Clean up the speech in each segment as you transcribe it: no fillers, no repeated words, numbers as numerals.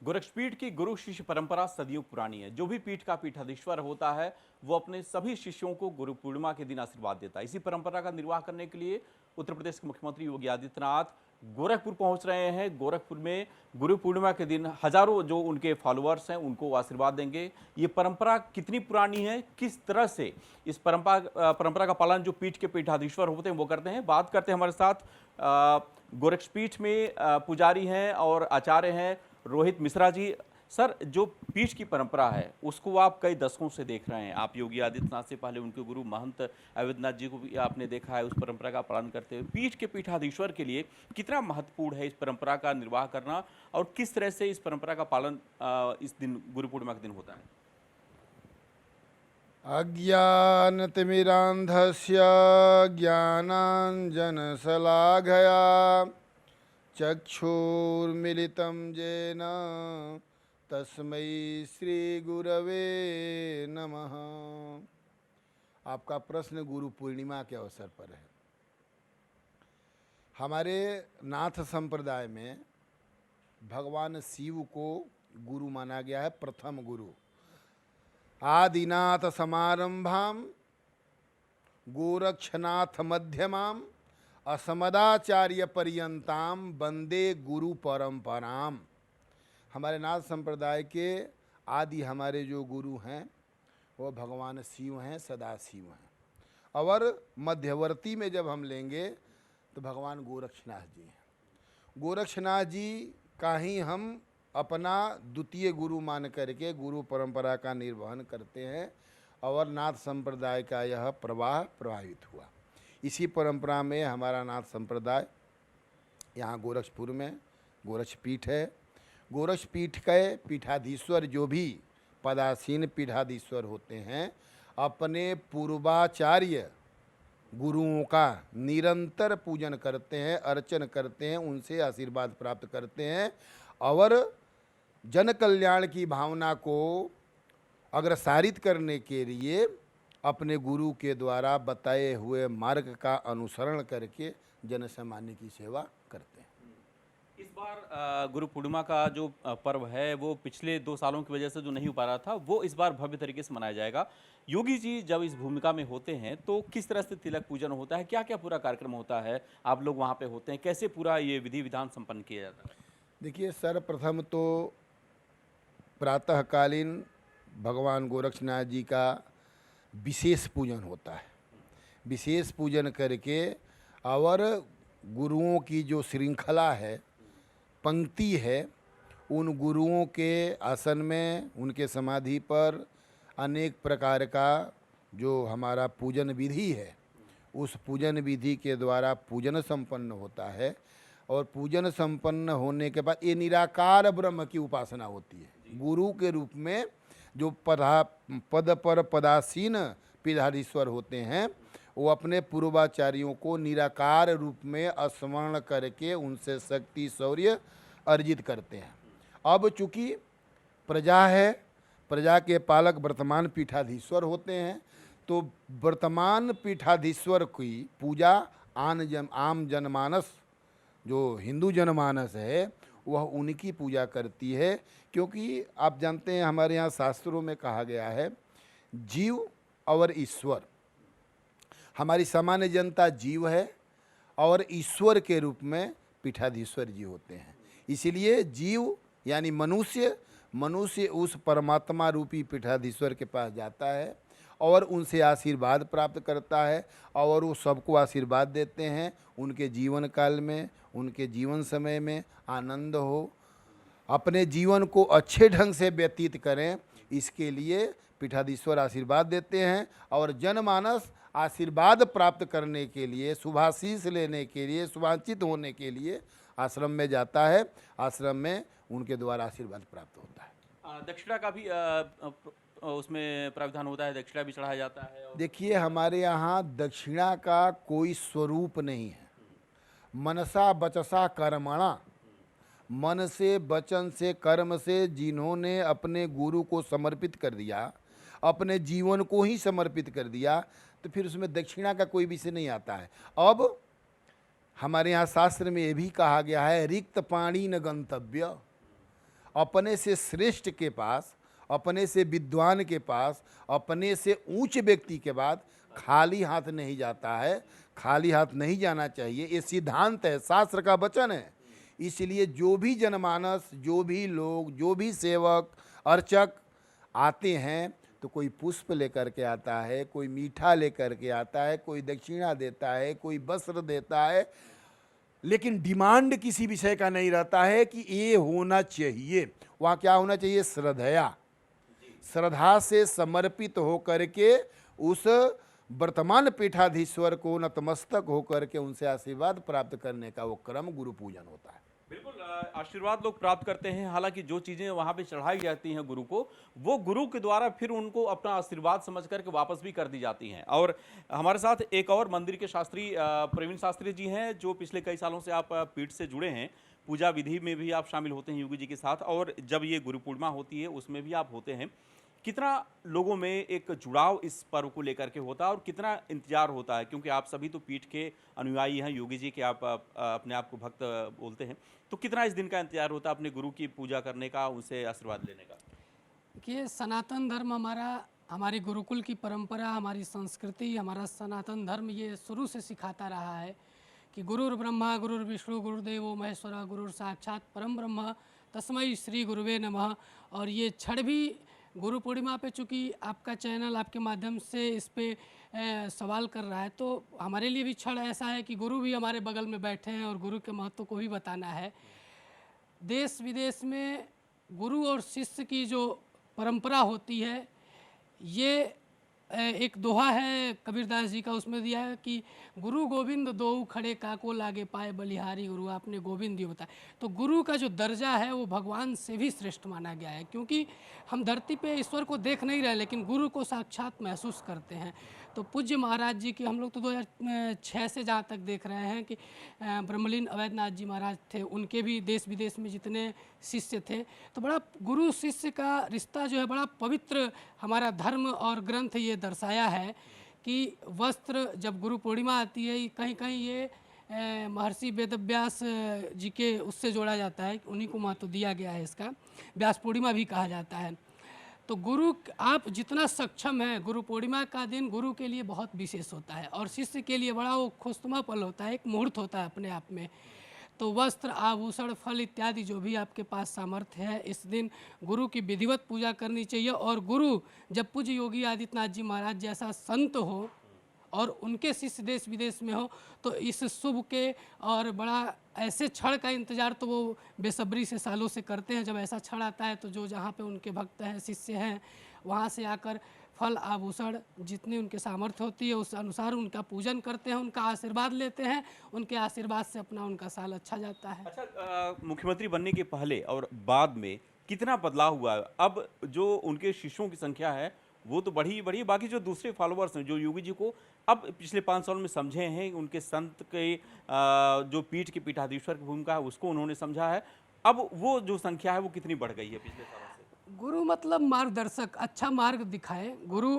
गोरक्षपीठ की गुरु शिष्य परंपरा सदियों पुरानी है। जो भी पीठ का पीठाधीश्वर होता है वो अपने सभी शिष्यों को गुरु पूर्णिमा के दिन आशीर्वाद देता है। इसी परंपरा का निर्वाह करने के लिए उत्तर प्रदेश के मुख्यमंत्री योगी आदित्यनाथ गोरखपुर पहुंच रहे हैं। गोरखपुर में गुरु पूर्णिमा के दिन हजारों जो उनके फॉलोअर्स हैं उनको आशीर्वाद देंगे। ये परंपरा कितनी पुरानी है, किस तरह से इस परंपरा का पालन जो पीठ के पीठाधीश्वर होते हैं वो करते हैं, बात करते हैं। हमारे साथ गोरक्षपीठ में पुजारी हैं और आचार्य हैं रोहित मिश्रा जी। सर, जो पीठ की परंपरा है उसको आप कई दशकों से देख रहे हैं। आप योगी आदित्यनाथ से पहले उनके गुरु महंत अवैधनाथ जी को भी आपने देखा है उस परंपरा का पालन करते हुए। पीठ के पीठाधीश्वर के लिए कितना महत्वपूर्ण है इस परंपरा का निर्वाह करना, और किस तरह से इस परंपरा का पालन इस दिन गुरु पूर्णिमा के दिन होता है? अज्ञानतिमिरान्धस्य ज्ञानाञ्जनशलाघया चक्षुर्मिलितं येन तस्मै श्रीगुरवे नमः। आपका प्रश्न गुरु पूर्णिमा के अवसर पर है। हमारे नाथ संप्रदाय में भगवान शिव को गुरु माना गया है, प्रथम गुरु। आदिनाथ समारंभाम गोरक्षनाथ मध्यमाम असमदाचार्य पर्यंताम वंदे गुरु परंपराम। हमारे नाथ संप्रदाय के आदि हमारे जो गुरु हैं वो भगवान शिव हैं, सदाशिव हैं। और मध्यवर्ती में जब हम लेंगे तो भगवान गोरक्षनाथ जी हैं। गोरक्षनाथ जी का ही हम अपना द्वितीय गुरु मान करके गुरु परंपरा का निर्वहन करते हैं और नाथ संप्रदाय का यह प्रवाह प्रभावित हुआ। इसी परंपरा में हमारा नाथ संप्रदाय यहाँ गोरखपुर में गोरक्षपीठ है। गोरक्षपीठ के पीठाधीश्वर जो भी पदासीन पीठाधीश्वर होते हैं अपने पूर्वाचार्य गुरुओं का निरंतर पूजन करते हैं, अर्चन करते हैं, उनसे आशीर्वाद प्राप्त करते हैं और जन कल्याण की भावना को अग्रसारित करने के लिए अपने गुरु के द्वारा बताए हुए मार्ग का अनुसरण करके जन सामान्य की सेवा करते हैं। इस बार गुरु पूर्णिमा का जो पर्व है वो पिछले 2 सालों की वजह से जो नहीं हो पा रहा था वो इस बार भव्य तरीके से मनाया जाएगा। योगी जी जब इस भूमिका में होते हैं तो किस तरह से तिलक पूजन होता है, क्या क्या पूरा कार्यक्रम होता है, आप लोग वहाँ पे होते हैं, कैसे पूरा ये विधि विधान संपन्न किया जाता है? देखिए, सर्वप्रथम तो प्रातःकालीन भगवान गोरक्षनाथ जी का विशेष पूजन होता है। विशेष पूजन करके और गुरुओं की जो श्रृंखला है, पंक्ति है, उन गुरुओं के आसन में उनके समाधि पर अनेक प्रकार का जो हमारा पूजन विधि है उस पूजन विधि के द्वारा पूजन संपन्न होता है। और पूजन संपन्न होने के बाद ये निराकार ब्रह्म की उपासना होती है। गुरु के रूप में जो पद पर पदासीन पीठाधीश्वर होते हैं वो अपने पूर्वाचार्यों को निराकार रूप में स्मरण करके उनसे शक्ति शौर्य अर्जित करते हैं। अब चूँकि प्रजा है, प्रजा के पालक वर्तमान पीठाधीश्वर होते हैं, तो वर्तमान पीठाधीश्वर की पूजा आम जनमानस जो हिंदू जनमानस है वह उनकी पूजा करती है। क्योंकि आप जानते हैं हमारे यहाँ शास्त्रों में कहा गया है जीव और ईश्वर। हमारी सामान्य जनता जीव है और ईश्वर के रूप में पीठाधीश्वर जी होते हैं। इसीलिए जीव यानी मनुष्य उस परमात्मा रूपी पीठाधीश्वर के पास जाता है और उनसे आशीर्वाद प्राप्त करता है और वो सबको आशीर्वाद देते हैं। उनके जीवन काल में, उनके जीवन समय में आनंद हो, अपने जीवन को अच्छे ढंग से व्यतीत करें, इसके लिए पीठाधीश्वर आशीर्वाद देते हैं। और जनमानस आशीर्वाद प्राप्त करने के लिए, शुभाशीष लेने के लिए, शुभांचित होने के लिए आश्रम में जाता है। आश्रम में उनके द्वारा आशीर्वाद प्राप्त होता है। दक्षिणा का भी उसमें प्रावधान होता है, दक्षिणा भी चढ़ाया जाता है। देखिए, हमारे यहाँ दक्षिणा का कोई स्वरूप नहीं है। मनसा बचसा कर्मणा, मन से, वचन से, कर्म से जिन्होंने अपने गुरु को समर्पित कर दिया, अपने जीवन को ही समर्पित कर दिया, तो फिर उसमें दक्षिणा का कोई विषय नहीं आता है। अब हमारे यहाँ शास्त्र में ये भी कहा गया है रिक्त पाणी न गंतव्य। अपने से श्रेष्ठ के पास, अपने से विद्वान के पास, अपने से ऊंच व्यक्ति के बाद खाली हाथ नहीं जाता है, खाली हाथ नहीं जाना चाहिए। ये सिद्धांत है, शास्त्र का वचन है। इसलिए जो भी जनमानस, जो भी लोग, जो भी सेवक अर्चक आते हैं तो कोई पुष्प लेकर के आता है, कोई मीठा लेकर के आता है, कोई दक्षिणा देता है, कोई वस्त्र देता है, लेकिन डिमांड किसी विषय का नहीं रहता है कि ये होना चाहिए। वहाँ क्या होना चाहिए? श्रद्धया, श्रद्धा से समर्पित होकर के उस वर्तमान पीठाधीश्वर को नतमस्तक होकर के उनसे आशीर्वाद प्राप्त करने का वो क्रम गुरु पूजन होता है। बिल्कुल, आशीर्वाद लोग प्राप्त करते हैं। हालांकि जो चीजें वहां पे चढ़ाई जाती हैं गुरु को, वो गुरु के द्वारा फिर उनको अपना आशीर्वाद समझ करके वापस भी कर दी जाती हैं। और हमारे साथ एक और मंदिर के शास्त्री प्रवीण शास्त्री जी हैं, जो पिछले कई सालों से आप पीठ से जुड़े हैं। पूजा विधि में भी आप शामिल होते हैं योगी जी के साथ, और जब ये गुरु पूर्णिमा होती है उसमें भी आप होते हैं। कितना लोगों में एक जुड़ाव इस पर्व को लेकर के होता है और कितना इंतजार होता है, क्योंकि आप सभी तो पीठ के अनुयायी हैं, योगी जी के आप अपने आप को भक्त बोलते हैं, तो कितना इस दिन का इंतजार होता है अपने गुरु की पूजा करने का, उनसे आशीर्वाद लेने का? देखिए, सनातन धर्म हमारी गुरुकुल की परंपरा, हमारी संस्कृति, हमारा सनातन धर्म ये शुरू से सिखाता रहा है कि गुरुर् ब्रह्मा गुरुर्विष्णु गुरुदेवो महेश्वरा गुरुर् साक्षात परम ब्रह्म तस्मै श्री गुरुवे नमः। और ये क्षण भी गुरु पूर्णिमा पे, चूँकि आपका चैनल आपके माध्यम से इस पे सवाल कर रहा है, तो हमारे लिए भी क्षण ऐसा है कि गुरु भी हमारे बगल में बैठे हैं और गुरु के महत्व को भी बताना है। देश विदेश में गुरु और शिष्य की जो परंपरा होती है, ये एक दोहा है कबीरदास जी का, उसमें दिया है कि गुरु गोविंद दोऊ खड़े काको लागे पाए बलिहारी गुरु आपने गोविंद जी बताया। तो गुरु का जो दर्जा है वो भगवान से भी श्रेष्ठ माना गया है, क्योंकि हम धरती पे ईश्वर को देख नहीं रहे लेकिन गुरु को साक्षात महसूस करते हैं। तो पूज्य महाराज जी की हम लोग तो 2006 से जहाँ तक देख रहे हैं कि ब्रह्मलीन अवैधनाथ जी महाराज थे, उनके भी देश विदेश में जितने शिष्य थे, तो बड़ा गुरु शिष्य का रिश्ता जो है बड़ा पवित्र हमारा धर्म और ग्रंथ ये दर्शाया है कि वस्त्र जब गुरु पूर्णिमा आती है, कहीं कहीं ये महर्षि वेदव्यास जी के उससे जोड़ा जाता है, उन्हीं को महत्व दिया गया है, इसका व्यास पूर्णिमा भी कहा जाता है। तो गुरु आप जितना सक्षम है, गुरु पूर्णिमा का दिन गुरु के लिए बहुत विशेष होता है और शिष्य के लिए बड़ा वो खुशनुमा पल होता है, एक मुहूर्त होता है अपने आप में। तो वस्त्र आभूषण फल इत्यादि जो भी आपके पास सामर्थ्य है, इस दिन गुरु की विधिवत पूजा करनी चाहिए। और गुरु जब पूज्य योगी आदित्यनाथ जी महाराज जैसा संत हो और उनके शिष्य देश विदेश में हो, तो इस शुभ के और बड़ा ऐसे क्षण का इंतजार तो वो बेसब्री से सालों से करते हैं। जब ऐसा क्षण आता है तो जो जहाँ पे उनके भक्त हैं, शिष्य हैं, वहाँ से आकर फल आभूषण जितनी उनके सामर्थ्य होती है उस अनुसार उनका पूजन करते हैं, उनका आशीर्वाद लेते हैं। उनके आशीर्वाद से अपना उनका साल अच्छा जाता है। अच्छा, मुख्यमंत्री बनने के पहले और बाद में कितना बदलाव हुआ है? अब जो उनके शिष्यों की संख्या है वो तो बढ़ी बढ़ी, बाकी जो दूसरे फॉलोअर्स हैं जो योगी जी को अब पिछले 5 सालों में समझे हैं, उनके संत के जो पीठ के पीठाधीश्वर की भूमिका है उसको उन्होंने समझा है, अब वो जो संख्या है वो कितनी बढ़ गई है पिछले सालों से? गुरु मतलब मार्गदर्शक, अच्छा मार्ग दिखाए गुरु।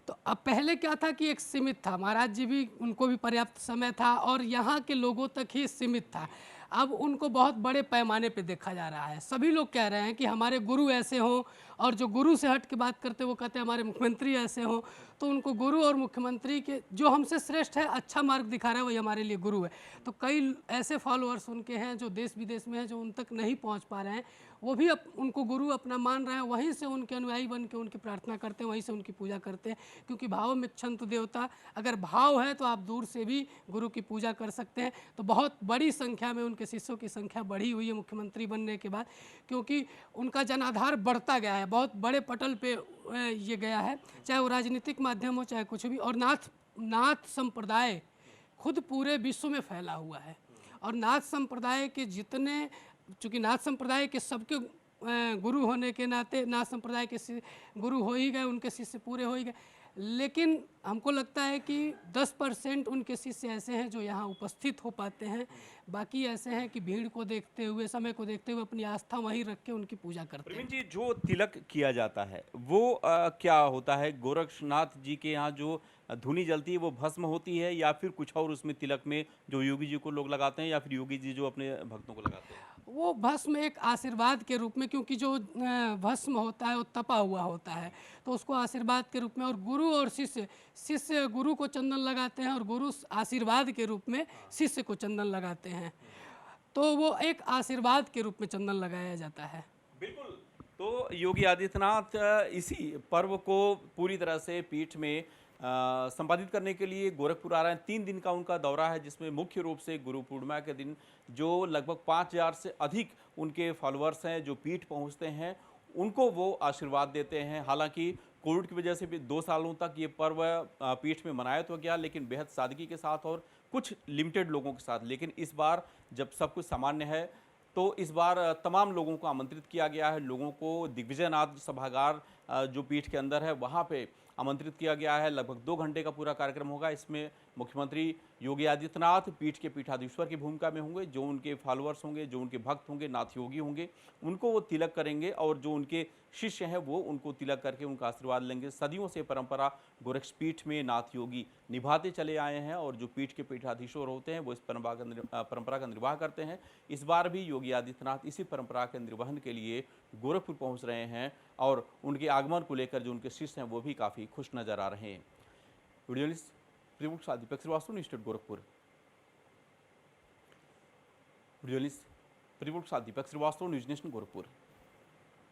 तो अब पहले क्या था कि एक सीमित था, महाराज जी भी, उनको भी पर्याप्त समय था और यहाँ के लोगों तक ही सीमित था। अब उनको बहुत बड़े पैमाने पे देखा जा रहा है। सभी लोग कह रहे हैं कि हमारे गुरु ऐसे हों, और जो गुरु से हट के बात करते वो कहते हैं हमारे मुख्यमंत्री ऐसे हों। तो उनको गुरु और मुख्यमंत्री के जो हमसे श्रेष्ठ है, अच्छा मार्ग दिखा रहा है, वही हमारे लिए गुरु है। तो कई ऐसे फॉलोअर्स उनके हैं जो देश विदेश में हैं, जो उन तक नहीं पहुंच पा रहे हैं, वो भी उनको गुरु अपना मान रहे हैं, वहीं से उनके अनुयायी बन के उनकी प्रार्थना करते हैं, वहीं से उनकी पूजा करते हैं। क्योंकि भाव मिच्छन्तु देवता, अगर भाव है तो आप दूर से भी गुरु की पूजा कर सकते हैं। तो बहुत बड़ी संख्या में उनके शिष्यों की संख्या बढ़ी हुई है मुख्यमंत्री बनने के बाद, क्योंकि उनका जनाधार बढ़ता गया है, बहुत बड़े पटल पे ये गया है, चाहे वो राजनीतिक माध्यम हो चाहे कुछ भी। और नाथ संप्रदाय खुद पूरे विश्व में फैला हुआ है, और नाथ संप्रदाय के जितने, चूँकि नाथ संप्रदाय के सबके गुरु होने के नाते नाथ संप्रदाय के गुरु हो ही गए, उनके शिष्य पूरे हो ही गए, लेकिन हमको लगता है कि 10% उनके शिष्य ऐसे हैं जो यहाँ उपस्थित हो पाते हैं। बाकी ऐसे हैं कि भीड़ को देखते हुए, समय को देखते हुए अपनी आस्था वहीं रख के उनकी पूजा करते हैं। प्रवीण जी, जो तिलक किया जाता है वो क्या होता है? गोरक्षनाथ जी के यहाँ जो धुनी जलती है वो भस्म होती है, या फिर कुछ और उसमें तिलक में जो योगी जी को लोग लगाते हैं, या फिर योगी जी जो अपने भक्तों को लगाते हैं? वो भस्म एक आशीर्वाद के रूप में, क्योंकि जो भस्म होता है वो तपा हुआ होता है, तो उसको आशीर्वाद के रूप में, और गुरु और शिष्य गुरु को चंदन लगाते हैं और गुरु आशीर्वाद के रूप में शिष्य को चंदन लगाते हैं, तो वो एक आशीर्वाद के रूप में चंदन लगाया जाता है। बिल्कुल। तो योगी आदित्यनाथ इसी पर्व को पूरी तरह से पीठ में संपादित करने के लिए गोरखपुर आ रहे हैं। 3 दिन का उनका दौरा है, जिसमें मुख्य रूप से गुरु पूर्णिमा के दिन जो लगभग 5000 से अधिक उनके फॉलोअर्स हैं जो पीठ पहुंचते हैं, उनको वो आशीर्वाद देते हैं। हालांकि कोविड की वजह से भी 2 सालों तक ये पर्व पीठ में मनाया तो गया, लेकिन बेहद सादगी के साथ और कुछ लिमिटेड लोगों के साथ। लेकिन इस बार जब सब कुछ सामान्य है, तो इस बार तमाम लोगों को आमंत्रित किया गया है। लोगों को दिग्विजयनाथ सभागार जो पीठ के अंदर है, वहाँ पे आमंत्रित किया गया है। लगभग 2 घंटे का पूरा कार्यक्रम होगा। इसमें मुख्यमंत्री योगी आदित्यनाथ पीठ के पीठाधीश्वर की भूमिका में होंगे। जो उनके फॉलोअर्स होंगे, जो उनके भक्त होंगे, नाथ योगी होंगे, उनको वो तिलक करेंगे, और जो उनके शिष्य हैं वो उनको तिलक करके उनका आशीर्वाद लेंगे। सदियों से परंपरा गोरक्ष पीठ में नाथ योगी निभाते चले आए हैं, और जो पीठ के पीठाधीश्वर होते हैं वो इस परंपरा का निर्वाह करते हैं। इस बार भी योगी आदित्यनाथ इसी परंपरा के निर्वहन के लिए गोरखपुर पहुंच रहे हैं, और उनके आगमन को लेकर जो उनके शिष्य हैं वो भी काफ़ी खुश नजर आ रहे हैं। वीडियो जर्नलिस्ट त्रिभुवन साथ Deepak Srivastava, News State Gorakhpur. Video journalist Tribhuvan साथ दीपक श्रीवास्तव, न्यूज़ नेशन गोरखपुर।